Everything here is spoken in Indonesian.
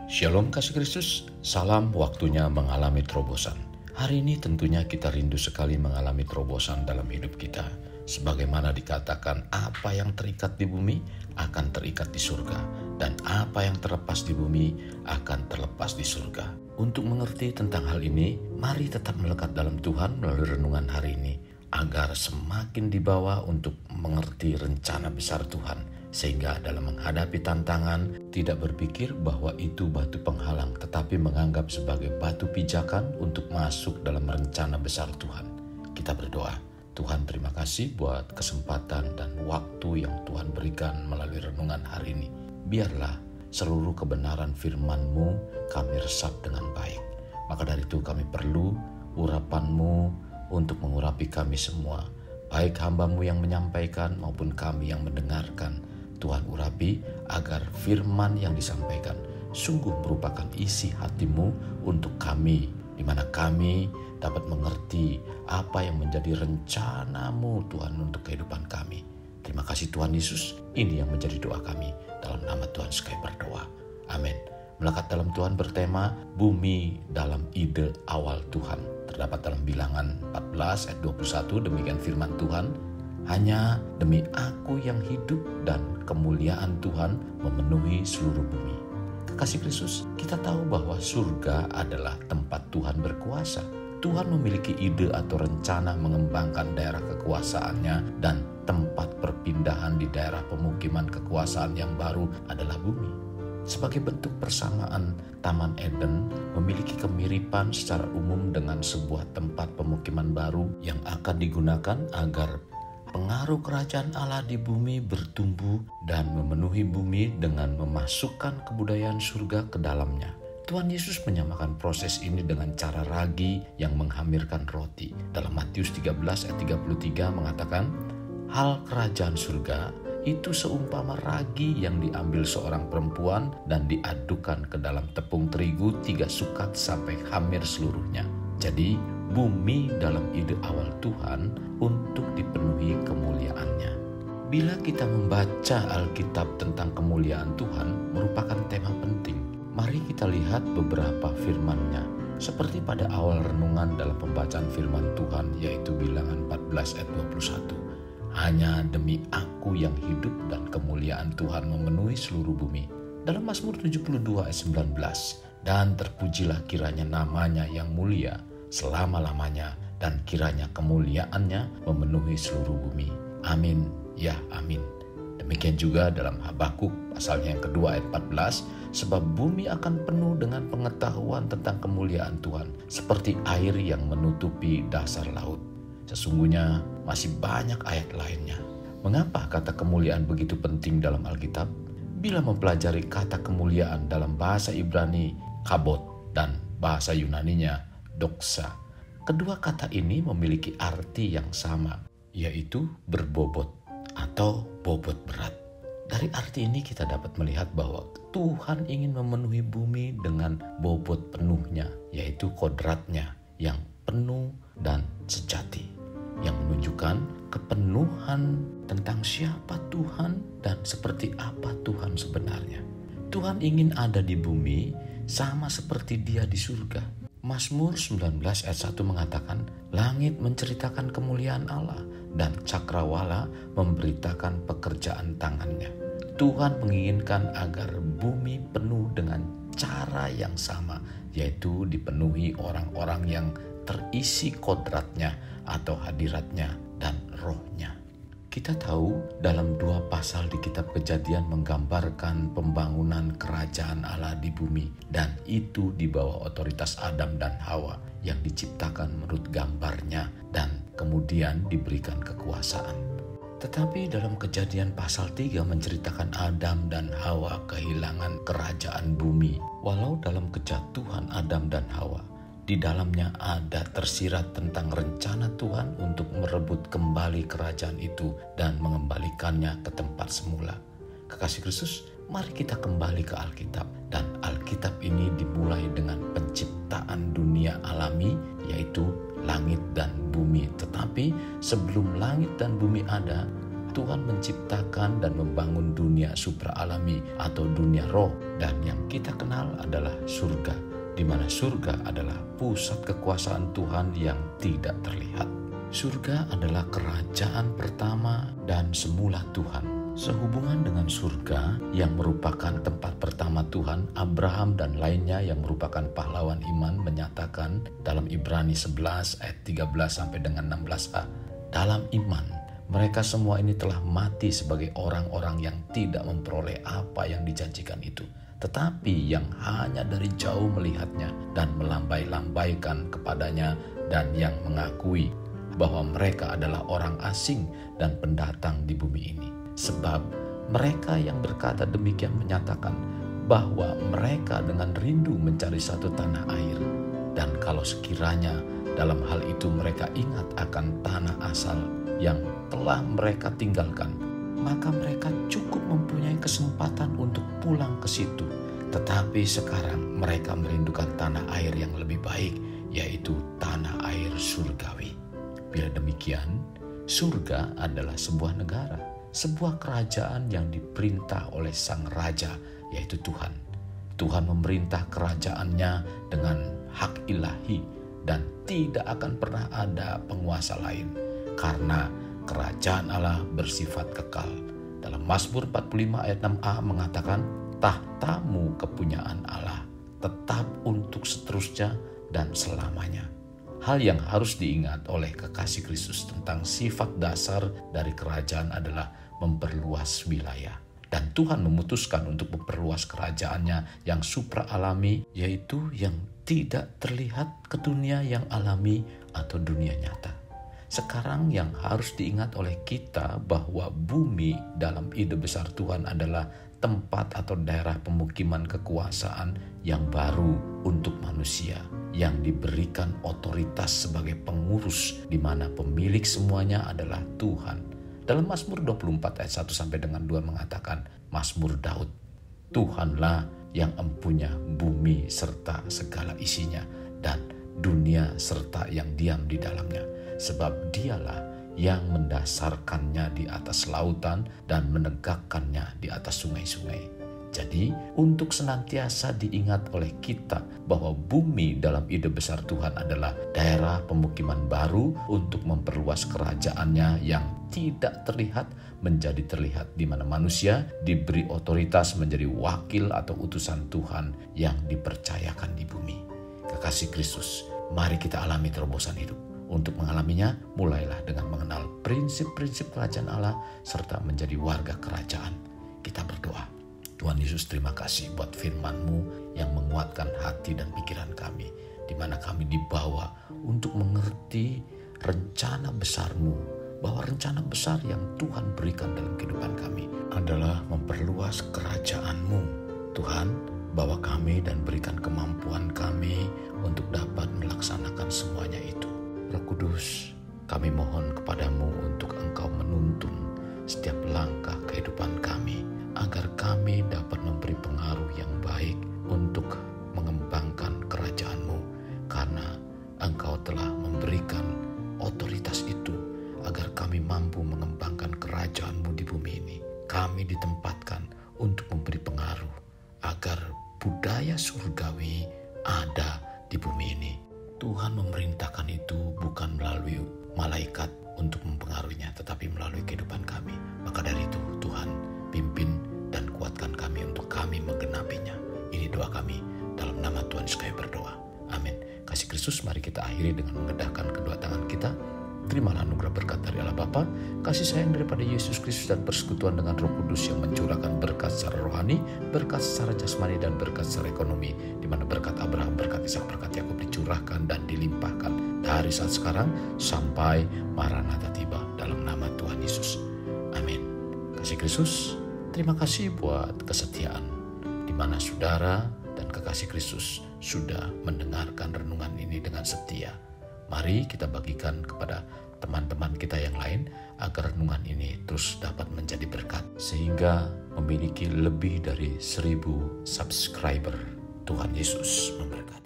Shalom kasih Kristus, salam waktunya mengalami terobosan. Hari ini tentunya kita rindu sekali mengalami terobosan dalam hidup kita. Sebagaimana dikatakan, apa yang terikat di bumi akan terikat di surga, dan apa yang terlepas di bumi akan terlepas di surga. Untuk mengerti tentang hal ini, mari tetap melekat dalam Tuhan melalui renungan hari ini, agar semakin dibawa untuk mengerti rencana besar Tuhan. Sehingga dalam menghadapi tantangan, tidak berpikir bahwa itu batu penghalang, tetapi menganggap sebagai batu pijakan untuk masuk dalam rencana besar Tuhan. Kita berdoa. Tuhan, terima kasih buat kesempatan dan waktu yang Tuhan berikan melalui renungan hari ini. Biarlah seluruh kebenaran firman-Mu kami resap dengan baik. Maka dari itu kami perlu urapan-Mu untuk mengurapi kami semua. Baik hamba-Mu yang menyampaikan maupun kami yang mendengarkan. Tuhan urapi agar firman yang disampaikan sungguh merupakan isi hati-Mu untuk kami, di mana kami dapat mengerti apa yang menjadi rencana-Mu Tuhan untuk kehidupan kami. Terima kasih Tuhan Yesus, ini yang menjadi doa kami. Dalam nama Tuhan sekali berdoa. Amin. Melekat dalam Tuhan bertema bumi dalam ide awal Tuhan. Terdapat dalam Bilangan 14 ayat 21, demikian firman Tuhan. Hanya demi aku yang hidup dan kemuliaan Tuhan memenuhi seluruh bumi. Kekasih Kristus, kita tahu bahwa surga adalah tempat Tuhan berkuasa. Tuhan memiliki ide atau rencana mengembangkan daerah kekuasaannya, dan tempat perpindahan di daerah pemukiman kekuasaan yang baru adalah bumi. Sebagai bentuk persamaan, Taman Eden memiliki kemiripan secara umum dengan sebuah tempat pemukiman baru yang akan digunakan agar pengaruh kerajaan Allah di bumi bertumbuh dan memenuhi bumi dengan memasukkan kebudayaan surga ke dalamnya. Tuhan Yesus menyamakan proses ini dengan cara ragi yang menghamirkan roti. Dalam Matius 13 ayat 33 mengatakan, hal kerajaan surga itu seumpama ragi yang diambil seorang perempuan dan diadukkan ke dalam tepung terigu 3 sukat sampai hamir seluruhnya. Jadi bumi dalam ide awal Tuhan untuk dipenuhi kemuliaannya. Bila kita membaca Alkitab tentang kemuliaan Tuhan merupakan tema penting. Mari kita lihat beberapa firman-Nya. Seperti pada awal renungan dalam pembacaan firman Tuhan, yaitu Bilangan 14 ayat 21. Hanya demi aku yang hidup dan kemuliaan Tuhan memenuhi seluruh bumi. Dalam Mazmur 72 ayat 19. Dan terpujilah kiranya namanya yang mulia selama-lamanya, dan kiranya kemuliaannya memenuhi seluruh bumi. Amin, ya amin. Demikian juga dalam Habakuk pasalnya yang kedua ayat 14, sebab bumi akan penuh dengan pengetahuan tentang kemuliaan Tuhan, seperti air yang menutupi dasar laut. Sesungguhnya masih banyak ayat lainnya. Mengapa kata kemuliaan begitu penting dalam Alkitab? Bila mempelajari kata kemuliaan dalam bahasa Ibrani, kabot, dan bahasa Yunaninya, doksa. Kedua kata ini memiliki arti yang sama, yaitu berbobot atau bobot berat. Dari arti ini kita dapat melihat bahwa Tuhan ingin memenuhi bumi dengan bobot penuhnya, yaitu kodratnya yang penuh dan sejati, yang menunjukkan kepenuhan tentang siapa Tuhan dan seperti apa Tuhan sebenarnya. Tuhan ingin ada di bumi sama seperti Dia di surga. Mazmur 19 ayat 1 mengatakan, langit menceritakan kemuliaan Allah dan cakrawala memberitakan pekerjaan tangannya. Tuhan menginginkan agar bumi penuh dengan cara yang sama, yaitu dipenuhi orang-orang yang terisi kodratnya atau hadiratnya dan rohnya. Kita tahu dalam 2 pasal di kitab Kejadian menggambarkan pembangunan kerajaan Allah di bumi, dan itu di bawah otoritas Adam dan Hawa yang diciptakan menurut gambarnya dan kemudian diberikan kekuasaan. Tetapi dalam Kejadian pasal 3 menceritakan Adam dan Hawa kehilangan kerajaan bumi. Walau dalam kejatuhan Adam dan Hawa, di dalamnya ada tersirat tentang rencana Tuhan untuk merebut kembali kerajaan itu dan mengembalikannya ke tempat semula. Kekasih Kristus, mari kita kembali ke Alkitab. Dan Alkitab ini dimulai dengan penciptaan dunia alami, yaitu langit dan bumi. Tetapi sebelum langit dan bumi ada Tuhan menciptakan dan membangun dunia supraalami atau dunia roh, dan yang kita kenal adalah surga, di mana surga adalah pusat kekuasaan Tuhan yang tidak terlihat. Surga adalah kerajaan pertama dan semula Tuhan. Sehubungan dengan surga yang merupakan tempat pertama Tuhan, Abraham dan lainnya yang merupakan pahlawan iman menyatakan dalam Ibrani 11 ayat 13 sampai dengan 16a, dalam iman mereka semua ini telah mati sebagai orang-orang yang tidak memperoleh apa yang dijanjikan itu, tetapi yang hanya dari jauh melihatnya dan melambai-lambaikan kepadanya, dan yang mengakui bahwa mereka adalah orang asing dan pendatang di bumi ini. Sebab mereka yang berkata demikian menyatakan bahwa mereka dengan rindu mencari satu tanah air, dan kalau sekiranya dalam hal itu mereka ingat akan tanah asal yang telah mereka tinggalkan, maka mereka cukup mempunyai kesempatan untuk pulang ke situ. Tetapi sekarang mereka merindukan tanah air yang lebih baik, yaitu tanah air surgawi. Bila demikian, surga adalah sebuah negara, sebuah kerajaan yang diperintah oleh sang raja, yaitu Tuhan. Tuhan memerintah kerajaannya dengan hak ilahi dan tidak akan pernah ada penguasa lain, karena kerajaan Allah bersifat kekal. Dalam Mazmur 45 ayat 6a mengatakan, tahtamu kepunyaan Allah, tetap untuk seterusnya dan selamanya. Hal yang harus diingat oleh kekasih Kristus tentang sifat dasar dari kerajaan adalah memperluas wilayah. Dan Tuhan memutuskan untuk memperluas kerajaannya yang supra-alami, yaitu yang tidak terlihat ke dunia yang alami atau dunia nyata. Sekarang yang harus diingat oleh kita bahwa bumi dalam ide besar Tuhan adalah tempat atau daerah pemukiman kekuasaan yang baru untuk manusia, yang diberikan otoritas sebagai pengurus, di mana pemilik semuanya adalah Tuhan. Dalam Mazmur 24 ayat 1 sampai dengan 2 mengatakan, Mazmur Daud, Tuhanlah yang empunya bumi serta segala isinya, dan dunia serta yang diam di dalamnya, sebab dialah yang mendasarkannya di atas lautan dan menegakkannya di atas sungai-sungai. Jadi, untuk senantiasa diingat oleh kita bahwa bumi dalam ide besar Tuhan adalah daerah pemukiman baru untuk memperluas kerajaannya yang tidak terlihat menjadi terlihat, di mana manusia diberi otoritas menjadi wakil atau utusan Tuhan yang dipercayakan di bumi. Kekasih Kristus, mari kita alami terobosan hidup. Untuk mengalaminya, mulailah dengan mengenal prinsip-prinsip kerajaan Allah serta menjadi warga kerajaan. Kita berdoa. Tuhan Yesus, terima kasih buat firman-Mu yang menguatkan hati dan pikiran kami, di mana kami dibawa untuk mengerti rencana besar-Mu, bahwa rencana besar yang Tuhan berikan dalam kehidupan kami adalah memperluas kerajaan-Mu. Tuhan, bawa kami dan berikan kemampuan kami untuk dapat melaksanakan semuanya itu. Roh Kudus, kami mohon kepadamu untuk Engkau menuntun setiap langkah kehidupan kami, agar kami dapat memberi pengaruh yang baik untuk mengembangkan kerajaan-Mu, karena Engkau telah memberikan otoritas itu agar kami mampu mengembangkan kerajaan-Mu di bumi ini. Kami ditempatkan untuk memberi pengaruh agar budaya surgawi ada di bumi ini. Tuhan memerintahkan itu bukan melalui malaikat untuk mempengaruhinya, tetapi melalui kehidupan kami. Maka dari itu, Tuhan pimpin dan kuatkan kami untuk kami menggenapinya. Ini doa kami dalam nama Tuhan Yesus kami berdoa. Amin. Kasih Kristus, mari kita akhiri dengan mengedahkan kedua tangan kita. Terimalah anugerah berkat dari Allah Bapa, kasih sayang daripada Yesus Kristus, dan persekutuan dengan Roh Kudus yang mencurahkan berkat secara rohani, berkat secara jasmani, dan berkat secara ekonomi, di mana berkat Abraham, berkat Ishak, berkat Yakub dicurahkan dan dilimpahkan dari saat sekarang sampai Maranatha tiba, dalam nama Tuhan Yesus. Amin. Kasih Kristus, terima kasih buat kesetiaan, di mana saudara dan kekasih Kristus sudah mendengarkan renungan ini dengan setia. Mari kita bagikan kepada teman-teman kita yang lain agar renungan ini terus dapat menjadi berkat sehingga memiliki lebih dari 1000 subscriber. Tuhan Yesus memberkati.